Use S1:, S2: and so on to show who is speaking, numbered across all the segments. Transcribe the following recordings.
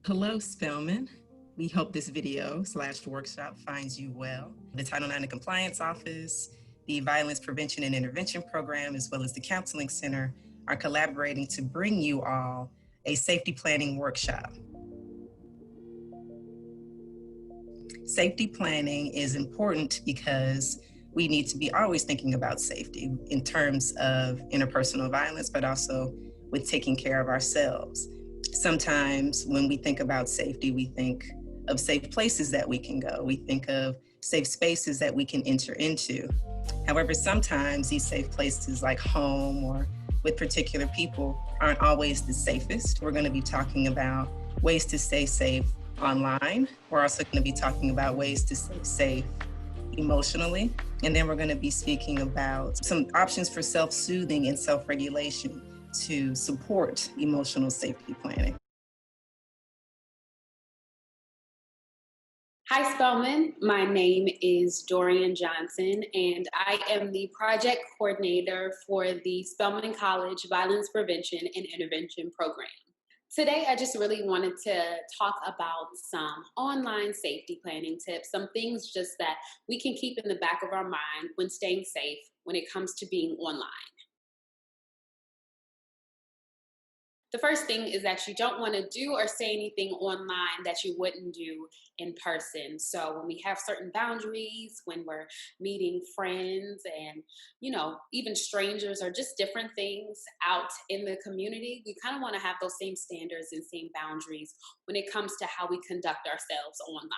S1: Hello, Spelman. We hope this video/workshop finds you well. The Title IX and Compliance Office, the Violence Prevention and Intervention Program, as well as the Counseling Center are collaborating to bring you all a safety planning workshop. Safety planning is important because we need to be always thinking about safety in terms of interpersonal violence, but also with taking care of ourselves. Sometimes when we think about safety, we think of safe places that we can go. We think of safe spaces that we can enter into. However, sometimes these safe places like home or with particular people aren't always the safest. We're going to be talking about ways to stay safe online. We're also going to be talking about ways to stay safe emotionally. And then we're going to be speaking about some options for self-soothing and self-regulation to support emotional safety planning.
S2: Hi, Spelman. My name is Dorian Johnson, and I am the project coordinator for the Spelman College Violence Prevention and Intervention Program. Today, I just really wanted to talk about some online safety planning tips, some things just that we can keep in the back of our mind when staying safe when it comes to being online. The first thing is that you don't want to do or say anything online that you wouldn't do in person. So when we have certain boundaries, when we're meeting friends and, even strangers or just different things out in the community, we kind of want to have those same standards and same boundaries when it comes to how we conduct ourselves online.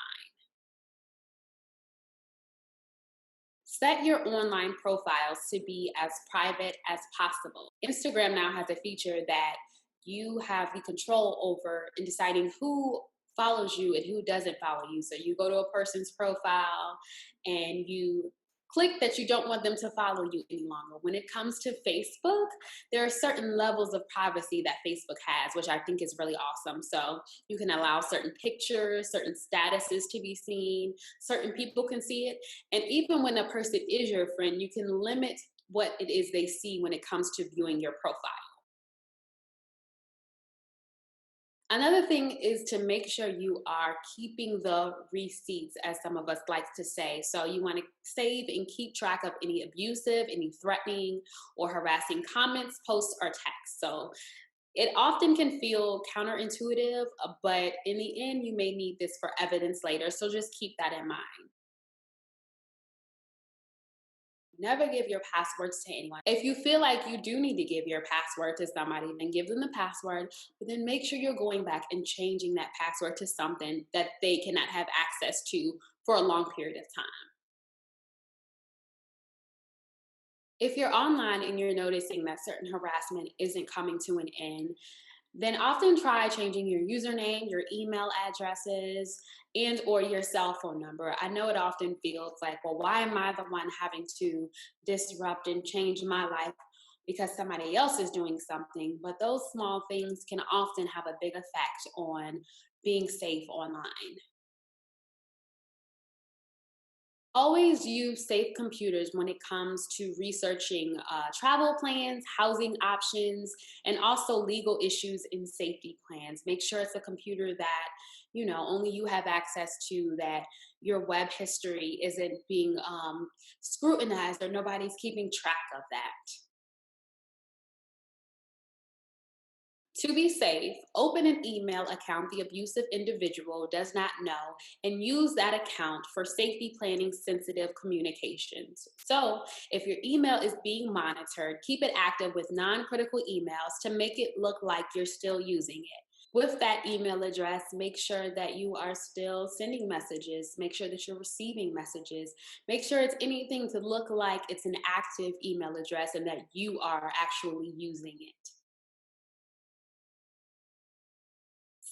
S2: Set your online profiles to be as private as possible. Instagram now has a feature that you have the control over in deciding who follows you and who doesn't follow you. So you go to a person's profile and you click that you don't want them to follow you any longer. When it comes to Facebook, there are certain levels of privacy that Facebook has, which I think is really awesome. So you can allow certain pictures, certain statuses to be seen, certain people can see it. And even when a person is your friend, you can limit what it is they see when it comes to viewing your profile. Another thing is to make sure you are keeping the receipts, as some of us like to say. So you want to save and keep track of any abusive, any threatening or harassing comments, posts, or texts. So it often can feel counterintuitive, but in the end, you may need this for evidence later. So just keep that in mind. Never give your passwords to anyone. If you feel like you do need to give your password to somebody, then give them the password, but then make sure you're going back and changing that password to something that they cannot have access to for a long period of time. If you're online and you're noticing that certain harassment isn't coming to an end, then often try changing your username, your email addresses, and or your cell phone number. I know it often feels like, well, why am I the one having to disrupt and change my life because somebody else is doing something? But those small things can often have a big effect on being safe online. Always use safe computers when it comes to researching travel plans, housing options, and also legal issues in safety plans. Make sure it's a computer that only you have access to, that your web history isn't being scrutinized or nobody's keeping track of that. To be safe, open an email account the abusive individual does not know and use that account for safety planning sensitive communications. So, if your email is being monitored, keep it active with non-critical emails to make it look like you're still using it. With that email address, make sure that you are still sending messages, make sure that you're receiving messages, make sure it's anything to look like it's an active email address and that you are actually using it.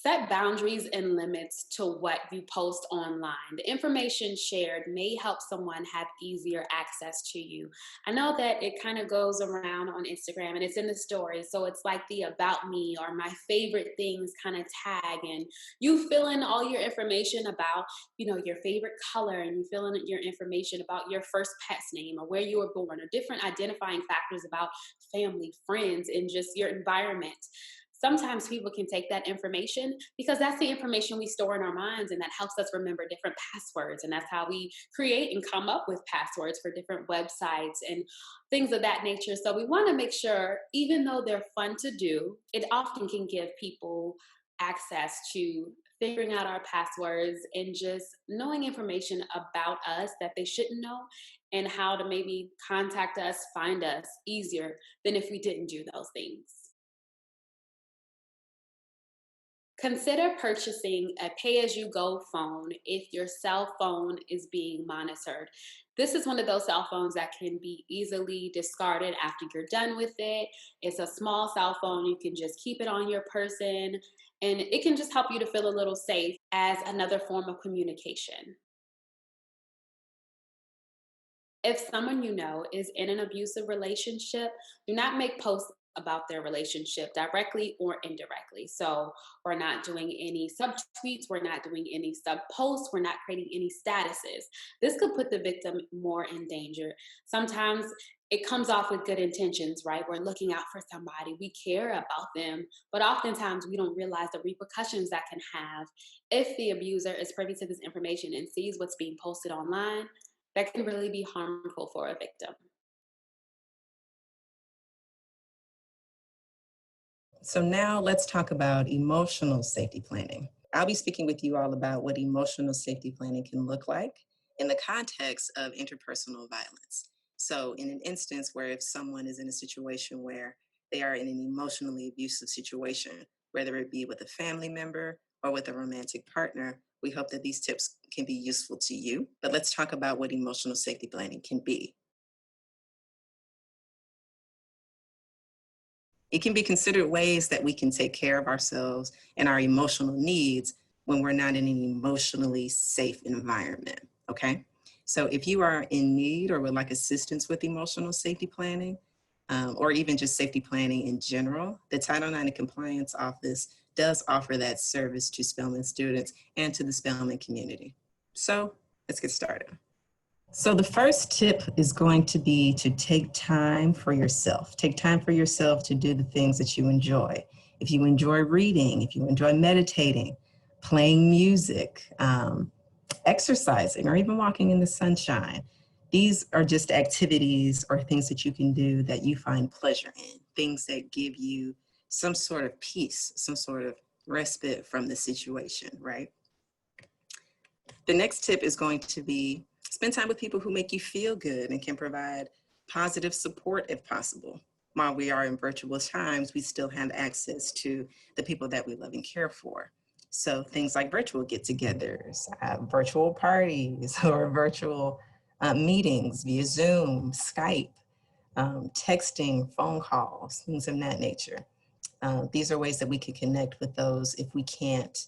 S2: Set boundaries and limits to what you post online. The information shared may help someone have easier access to you. I know that it kind of goes around on Instagram and it's in the story. So it's like the about me or my favorite things kind of tag, and you fill in all your information about, your favorite color, and you fill in your information about your first pet's name or where you were born or different identifying factors about family, friends, and just your environment. Sometimes people can take that information because that's the information we store in our minds, and that helps us remember different passwords, and that's how we create and come up with passwords for different websites and things of that nature. So we want to make sure, even though they're fun to do, it often can give people access to figuring out our passwords and just knowing information about us that they shouldn't know, and how to maybe contact us, find us easier than if we didn't do those things. Consider purchasing a pay as you go phone if your cell phone is being monitored. This is one of those cell phones that can be easily discarded after you're done with it. It's a small cell phone. You can just keep it on your person, and it can just help you to feel a little safe as another form of communication. If someone you know is in an abusive relationship, do not make posts about their relationship directly or indirectly. So we're not doing any subtweets, we're not doing any sub posts, we're not creating any statuses. This could put the victim more in danger. Sometimes it comes off with good intentions, right? We're looking out for somebody, we care about them, but oftentimes we don't realize the repercussions that can have if the abuser is privy to this information and sees what's being posted online. That can really be harmful for a victim.
S1: So now let's talk about emotional safety planning. I'll be speaking with you all about what emotional safety planning can look like in the context of interpersonal violence. So, in an instance where if someone is in a situation where they are in an emotionally abusive situation, whether it be with a family member or with a romantic partner, we hope that these tips can be useful to you. But let's talk about what emotional safety planning can be. It can be considered ways that we can take care of ourselves and our emotional needs when we're not in an emotionally safe environment. Okay. So if you are in need or would like assistance with emotional safety planning, or even just safety planning in general, the Title IX and Compliance Office does offer that service to Spelman students and to the Spelman community. So let's get started. So the first tip is going to be to take time for yourself. Take time for yourself to do the things that you enjoy. If you enjoy reading, if you enjoy meditating, playing music, exercising, or even walking in the sunshine, these are just activities or things that you can do that you find pleasure in, things that give you some sort of peace, some sort of respite from the situation, right? The next tip is going to be spend time with people who make you feel good and can provide positive support if possible. While we are in virtual times, we still have access to the people that we love and care for. So things like virtual get-togethers, virtual parties, or virtual meetings via Zoom, Skype, texting, phone calls, things of that nature. These are ways that we can connect with those if we can't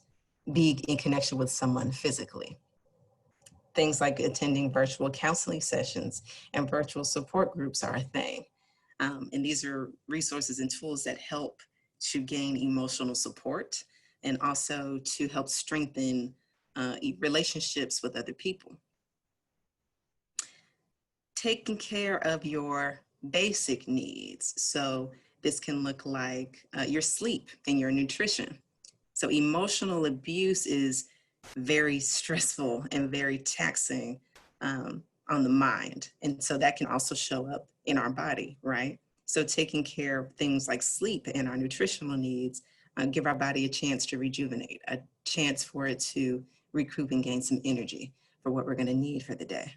S1: be in connection with someone physically. Things like attending virtual counseling sessions and virtual support groups are a thing. And these are resources and tools that help to gain emotional support and also to help strengthen relationships with other people. Taking care of your basic needs. So this can look like your sleep and your nutrition. So emotional abuse is very stressful and very taxing on the mind. And so that can also show up in our body, right? So taking care of things like sleep and our nutritional needs give our body a chance to rejuvenate, a chance for it to recoup and gain some energy for what we're going to need for the day.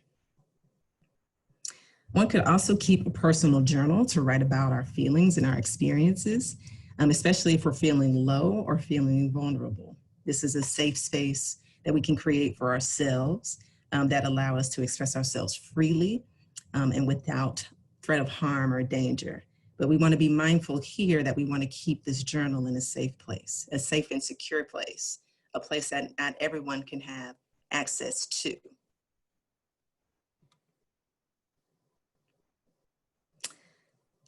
S1: One could also keep a personal journal to write about our feelings and our experiences, especially if we're feeling low or feeling vulnerable. This is a safe space that we can create for ourselves that allow us to express ourselves freely and without threat of harm or danger. But we want to be mindful here that we want to keep this journal in a safe place, a safe and secure place, a place that not everyone can have access to.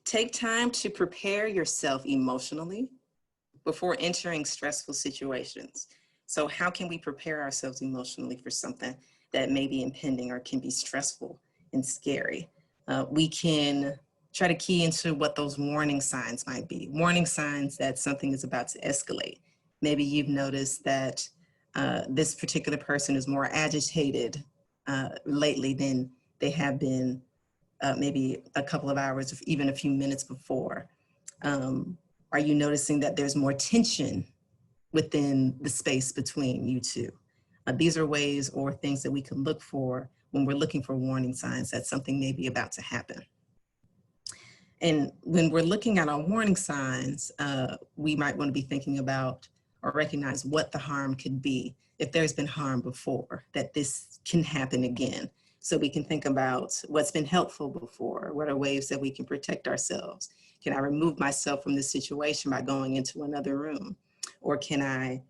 S1: Take time to prepare yourself emotionally before entering stressful situations. So how can we prepare ourselves emotionally for something that may be impending or can be stressful and scary? We can try to key into what those warning signs might be. Warning signs that something is about to escalate. Maybe you've noticed that this particular person is more agitated lately than they have been maybe a couple of hours or even a few minutes before. Are you noticing that there's more tension within the space between you two? These are ways or things that we can look for when we're looking for warning signs that something may be about to happen. And when we're looking at our warning signs, we might want to be thinking about or recognize what the harm could be if there's been harm before, that this can happen again. So we can think about what's been helpful before, what are ways that we can protect ourselves. Can I remove myself from this situation by going into another room? Or can I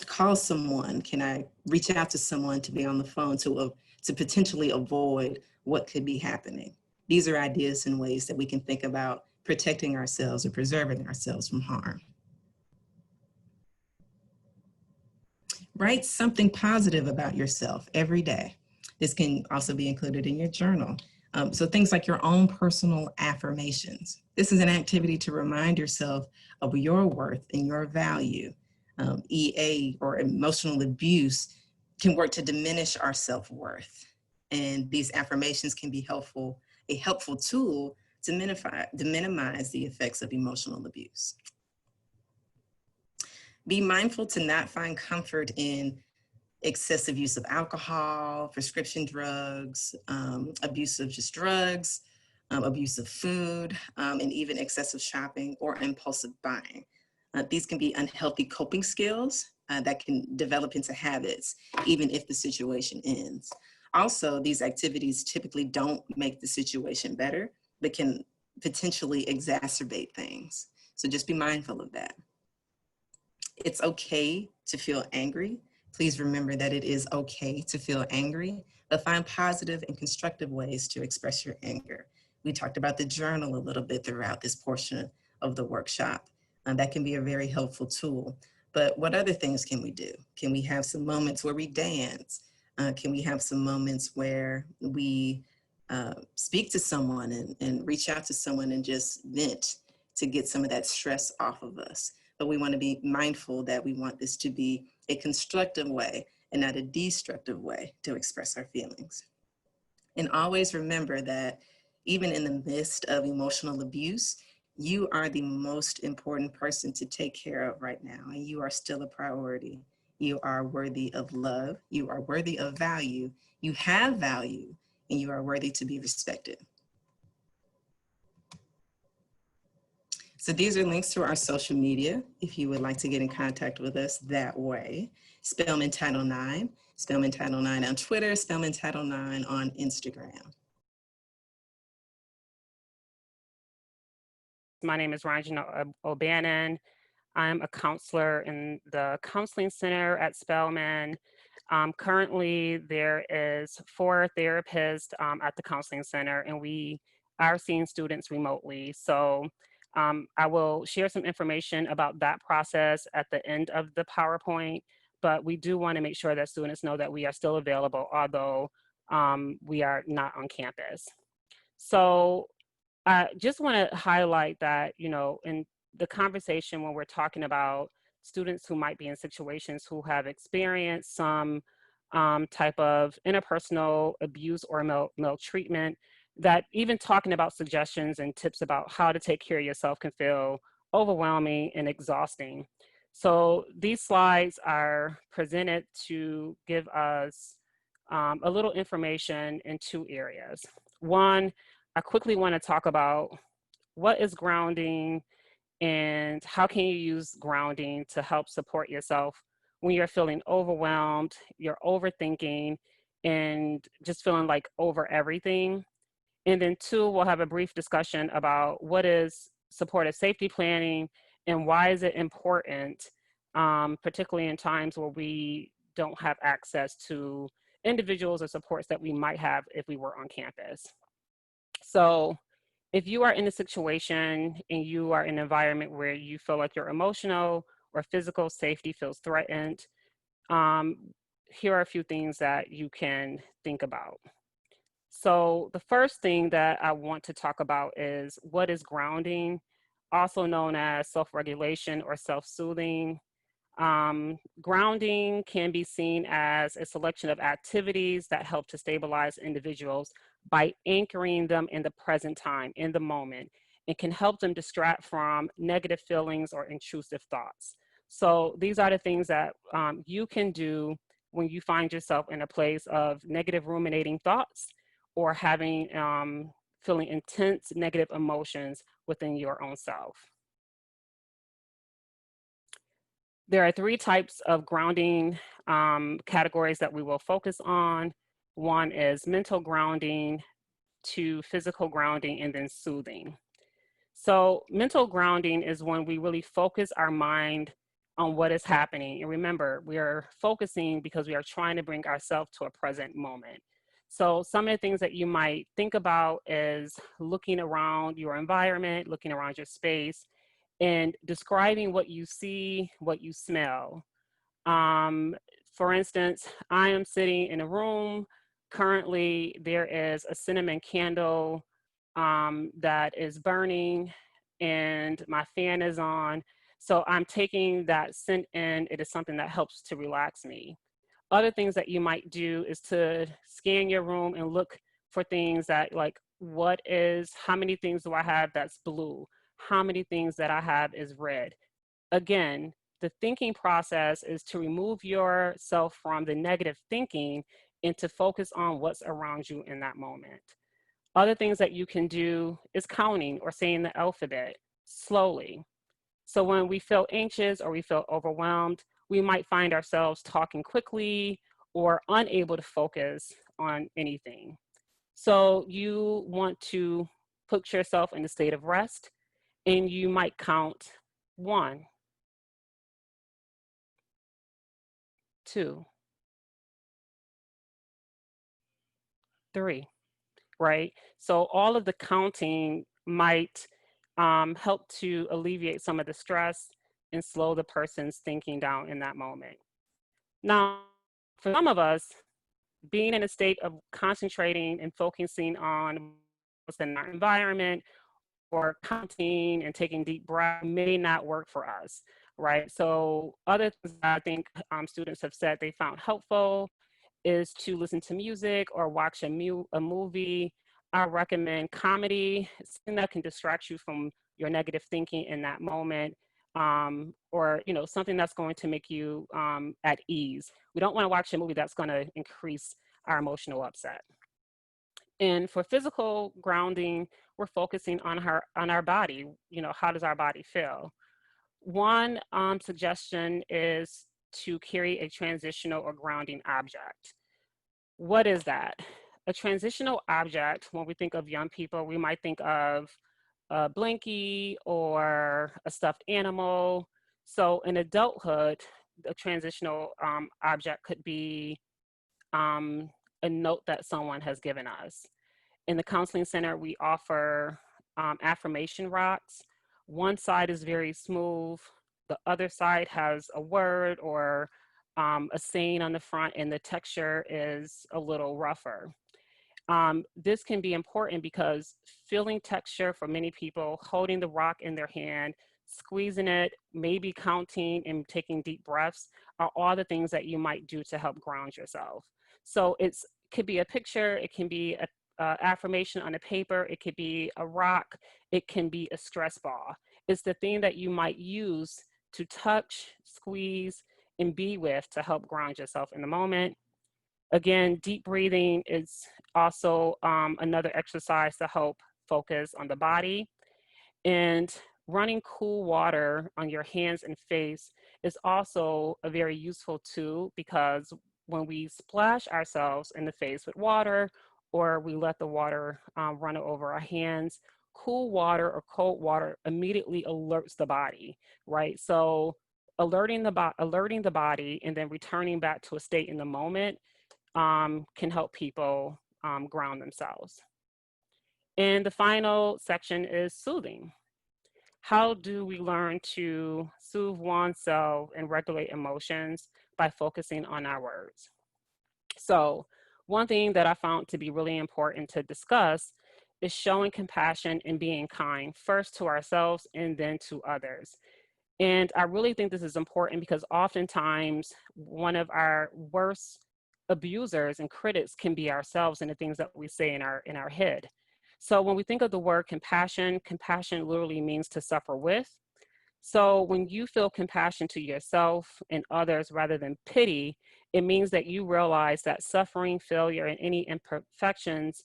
S1: call someone? Can I reach out to someone to be on the phone to potentially avoid what could be happening? These are ideas and ways that we can think about protecting ourselves or preserving ourselves from harm. Write something positive about yourself every day. This can also be included in your journal. So things like your own personal affirmations. This is an activity to remind yourself of your worth and your value. EA or emotional abuse can work to diminish our self-worth. And these affirmations can be a helpful tool to minimize the effects of emotional abuse. Be mindful to not find comfort in excessive use of alcohol, prescription drugs, abuse of just drugs, abuse of food, and even excessive shopping or impulsive buying. These can be unhealthy coping skills that can develop into habits, even if the situation ends. Also, these activities typically don't make the situation better, but can potentially exacerbate things. So just be mindful of that. It's okay to feel angry. Please remember that it is okay to feel angry, but find positive and constructive ways to express your anger. We talked about the journal a little bit throughout this portion of the workshop. That can be a very helpful tool. But what other things can we do? Can we have some moments where we dance? Can we have some moments where we speak to someone and reach out to someone and just vent to get some of that stress off of us? But we want to be mindful that we want this to be a constructive way and not a destructive way to express our feelings. And always remember that even in the midst of emotional abuse, you are the most important person to take care of right now, and you are still a priority. You are worthy of love, you are worthy of value, you have value, and you are worthy to be respected. So these are links to our social media if you would like to get in contact with us that way. Spelman Title IX, Spelman Title IX on Twitter, Spelman Title IX on Instagram.
S3: My name is Ranjana O'Bannon. I'm a counselor in the Counseling Center at Spelman. Currently, there is 4 therapists at the Counseling Center, and we are seeing students remotely. So I will share some information about that process at the end of the PowerPoint, but we do want to make sure that students know that we are still available, although we are not on campus. So I just want to highlight that, you know, in the conversation when we're talking about students who might be in situations who have experienced some type of interpersonal abuse or maltreatment, that even talking about suggestions and tips about how to take care of yourself can feel overwhelming and exhausting. So these slides are presented to give us a little information in 2 areas. One, I quickly want to talk about what is grounding and how can you use grounding to help support yourself when you're feeling overwhelmed, you're overthinking, and just feeling like over everything. And then 2, we'll have a brief discussion about what is supportive safety planning and why is it important, particularly in times where we don't have access to individuals or supports that we might have if we were on campus. So if you are in a situation and you are in an environment where you feel like your emotional or physical safety feels threatened, um, here are a few things that you can think about. So the first thing that I want to talk about is what is grounding, also known as self-regulation or self-soothing. Grounding can be seen as a selection of activities that help to stabilize individuals by anchoring them in the present time, in the moment, and can help them distract from negative feelings or intrusive thoughts. So these are the things that you can do when you find yourself in a place of negative ruminating thoughts or having feeling intense negative emotions within your own self. There are 3 types of grounding categories that we will focus on. One is mental grounding, 2, physical grounding, and then soothing. So mental grounding is when we really focus our mind on what is happening. And remember, we are focusing because we are trying to bring ourselves to a present moment. So some of the things that you might think about is looking around your environment, looking around your space, and describing what you see, what you smell. Um, for instance, I am sitting in a room. Currently, there is a cinnamon candle that is burning, and my fan is on. So I'm taking that scent in. It is something that helps to relax me. Other things that you might do is to scan your room and look for things that, like, how many things do I have that's blue? How many things that I have is red? Again, the thinking process is to remove yourself from the negative thinking and to focus on what's around you in that moment. Other things that you can do is counting or saying the alphabet slowly. So when we feel anxious or we feel overwhelmed, we might find ourselves talking quickly or unable to focus on anything. So you want to put yourself in a state of rest, and you might count 1, 2, 3, right? So all of the counting might help to alleviate some of the stress and slow the person's thinking down in that moment. Now, for some of us, being in a state of concentrating and focusing on what's in our environment or counting and taking deep breaths may not work for us, right? So other things that I think students have said they found helpful is to listen to music or watch a movie. I recommend comedy, something that can distract you from your negative thinking in that moment, or something that's going to make you at ease. We don't want to watch a movie that's going to increase our emotional upset. And for physical grounding, we're focusing on our body. How does our body feel? One suggestion is to carry a transitional or grounding object. What is that? A transitional object, when we think of young people, we might think of a blankie or a stuffed animal. So in adulthood, a transitional object could be a note that someone has given us. In the counseling center, we offer affirmation rocks. One side is very smooth. The other side has a word or a saying on the front, and the texture is a little rougher. This can be important because feeling texture for many people, holding the rock in their hand, squeezing it, maybe counting and taking deep breaths are all the things that you might do to help ground yourself. So it could be a picture, it can be a affirmation on a paper, it could be a rock, it can be a stress ball. It's the thing that you might use to touch, squeeze, and be with to help ground yourself in the moment. Again, deep breathing is also another exercise to help focus on the body. And running cool water on your hands and face is also a very useful tool, because when we splash ourselves in the face with water or we let the water run over our hands, cool water or cold water immediately alerts the body, right? So alerting the body and then returning back to a state in the moment can help people ground themselves. And the final section is soothing. How do we learn to soothe oneself and regulate emotions? By focusing on our words. So one thing that I found to be really important to discuss is showing compassion and being kind, first to ourselves and then to others. And I really think this is important because oftentimes one of our worst abusers and critics can be ourselves and the things that we say in our head. So when we think of the word compassion, compassion literally means to suffer with. So when you feel compassion to yourself and others rather than pity, it means that you realize that suffering, failure, and any imperfections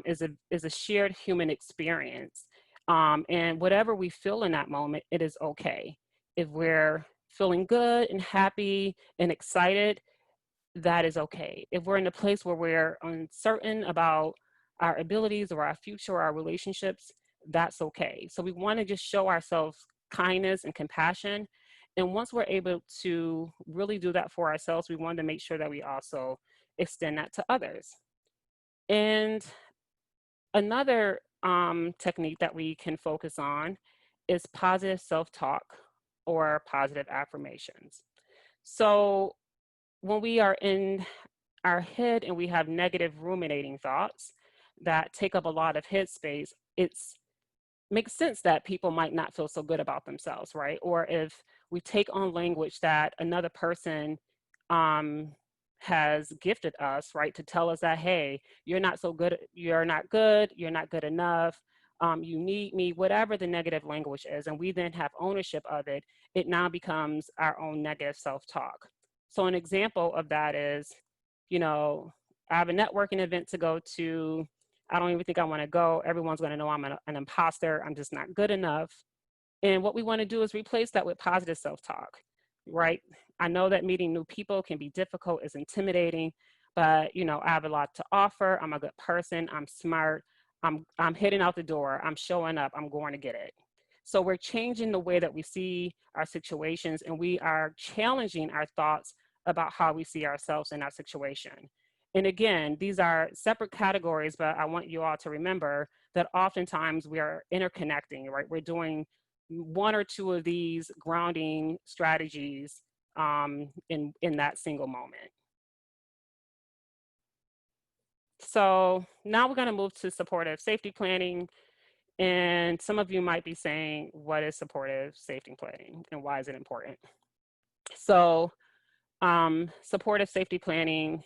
S3: is a shared human experience. And whatever we feel in that moment, it is okay. If we're feeling good and happy and excited, that is okay. If we're in a place where we're uncertain about our abilities or our future or our relationships, that's okay. So we want to just show ourselves kindness and compassion. And once we're able to really do that for ourselves, we want to make sure that we also extend that to others. And another technique that we can focus on is positive self-talk or positive affirmations. So when we are in our head and we have negative ruminating thoughts that take up a lot of headspace, it's makes sense that people might not feel so good about themselves, right? Or if we take on language that another person um, has gifted us, right, to tell us that, hey, you're not so good, you're not good, you're not good enough, you need me, whatever the negative language is, and we then have ownership of it, it now becomes our own negative self-talk. So an example of that is, you know, I have a networking event to go to. I don't even think I want to go. Everyone's going to know I'm an imposter. I'm just not good enough. And what we want to do is replace that with positive self-talk, right? I know that meeting new people can be difficult, it's intimidating, but you know, I have a lot to offer. I'm a good person. I'm smart. I'm heading out the door. I'm showing up. I'm going to get it. So we're changing the way that we see our situations, and we are challenging our thoughts about how we see ourselves in our situation. And again, these are separate categories, but I want you all to remember that oftentimes we are interconnecting, right? We're doing one or two of these grounding strategies in that single moment. So now we're going to move to supportive safety planning. And some of you might be saying, what is supportive safety planning and why is it important? So supportive safety planning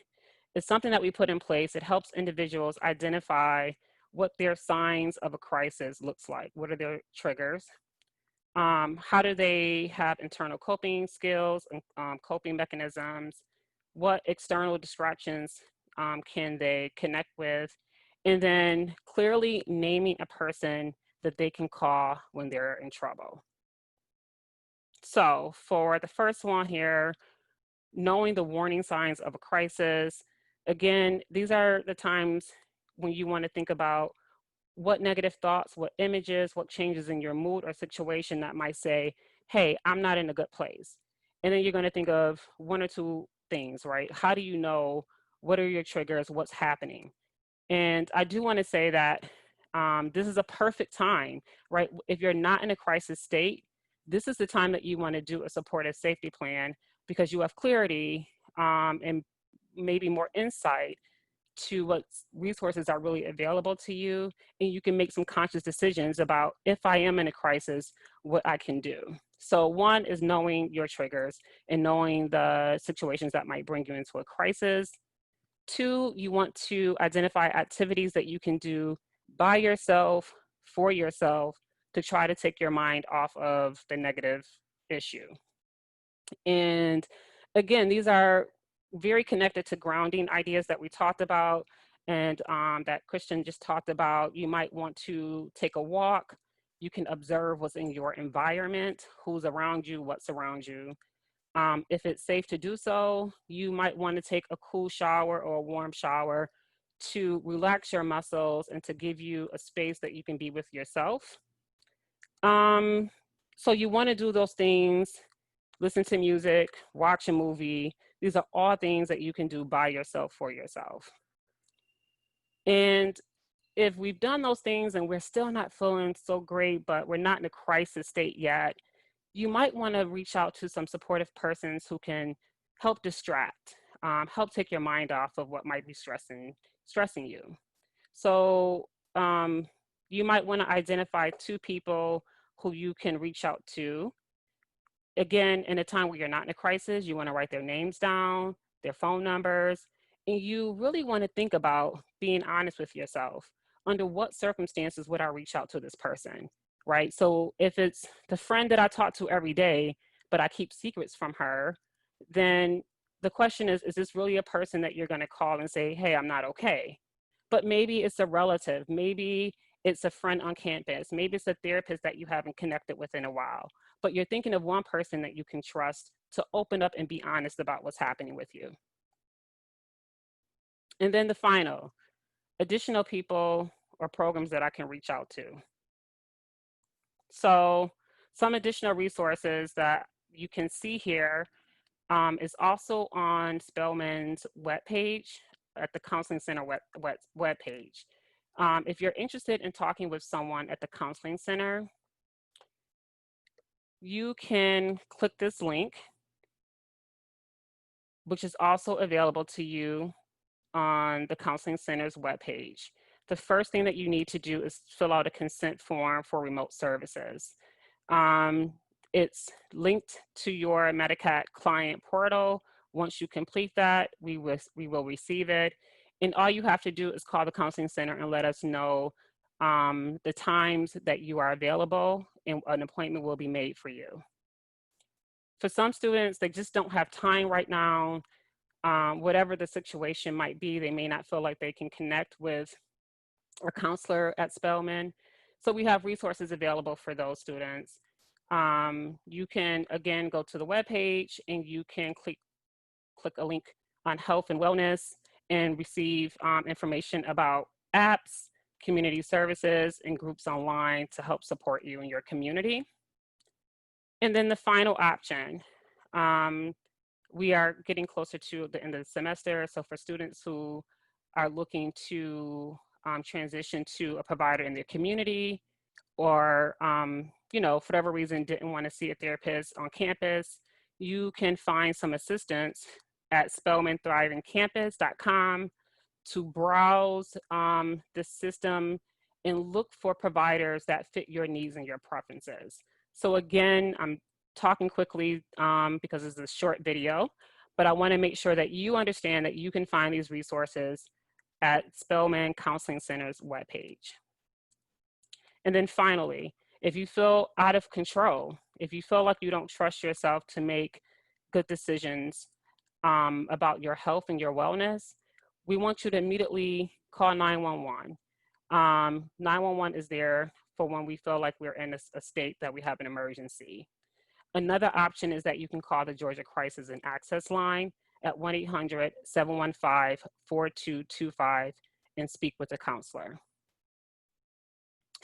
S3: is something that we put in place. It helps individuals identify what their signs of a crisis looks like. What are their triggers? How do they have internal coping skills and coping mechanisms? What external distractions can they connect with? And then clearly naming a person that they can call when they're in trouble. So for the first one here, knowing the warning signs of a crisis. Again, these are the times when you want to think about what negative thoughts, what images, what changes in your mood or situation that might say, hey, I'm not in a good place. And then you're going to think of one or two things, right? How do you know? What are your triggers? What's happening? And I do want to say that this is a perfect time, right? If you're not in a crisis state, this is the time that you want to do a supportive safety plan because you have clarity and maybe more insight to what resources are really available to you, and you can make some conscious decisions about if I am in a crisis, what I can do. So one is knowing your triggers and knowing the situations that might bring you into a crisis. Two, you want to identify activities that you can do by yourself, for yourself, to try to take your mind off of the negative issue. And again, these are very connected to grounding ideas that we talked about and that Christian just talked about. You might want to take a walk. You can observe what's in your environment, who's around you, what's around you. If it's safe to do so, you might want to take a cool shower or a warm shower. to relax your muscles and to give you a space that you can be with yourself. So you want to do those things, listen to music, watch a movie. These are all things that you can do by yourself for yourself. And if we've done those things and we're still not feeling so great, but we're not in a crisis state yet, you might want to reach out to some supportive persons who can help distract, help take your mind off of what might be stressing you. So you might want to identify 2 people who you can reach out to. Again, in a time where you're not in a crisis, you want to write their names down, their phone numbers, and you really want to think about being honest with yourself. Under what circumstances would I reach out to this person, right? So if it's the friend that I talk to every day, but I keep secrets from her, then the question is this really a person that you're going to call and say, hey, I'm not okay? But maybe it's a relative, maybe it's a friend on campus, maybe it's a therapist that you haven't connected with in a while, but you're thinking of one person that you can trust to open up and be honest about what's happening with you. And then the final, additional people or programs that I can reach out to. So some additional resources that you can see here is also on Spelman's webpage, at the Counseling Center webpage. If you're interested in talking with someone at the Counseling Center, you can click this link, which is also available to you on the Counseling Center's webpage. The first thing that you need to do is fill out a consent form for remote services. It's linked to your Medicat client portal. Once you complete that, we will receive it. And all you have to do is call the Counseling Center and let us know the times that you are available, and an appointment will be made for you. For some students, they just don't have time right now. Whatever the situation might be, they may not feel like they can connect with a counselor at Spelman. So we have resources available for those students. You can, again, go to the webpage and you can click a link on health and wellness and receive information about apps, community services, and groups online to help support you in your community. And then the final option, we are getting closer to the end of the semester. So for students who are looking to transition to a provider in their community, or for whatever reason didn't want to see a therapist on campus, you can find some assistance at spelmanthrivingcampus.com to browse the system and look for providers that fit your needs and your preferences. So again, I'm talking quickly because this is a short video, but I want to make sure that you understand that you can find these resources at Spelman Counseling Center's webpage. And then finally, if you feel out of control, if you feel like you don't trust yourself to make good decisions about your health and your wellness, we want you to immediately call 911. 911 is there for when we feel like we're in a state that we have an emergency. Another option is that you can call the Georgia Crisis and Access line at 1-800-715-4225 and speak with a counselor.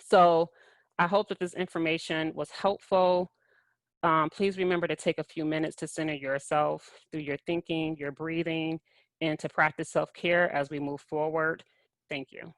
S3: So I hope that this information was helpful. Please remember to take a few minutes to center yourself through your thinking, your breathing, and to practice self-care as we move forward. Thank you.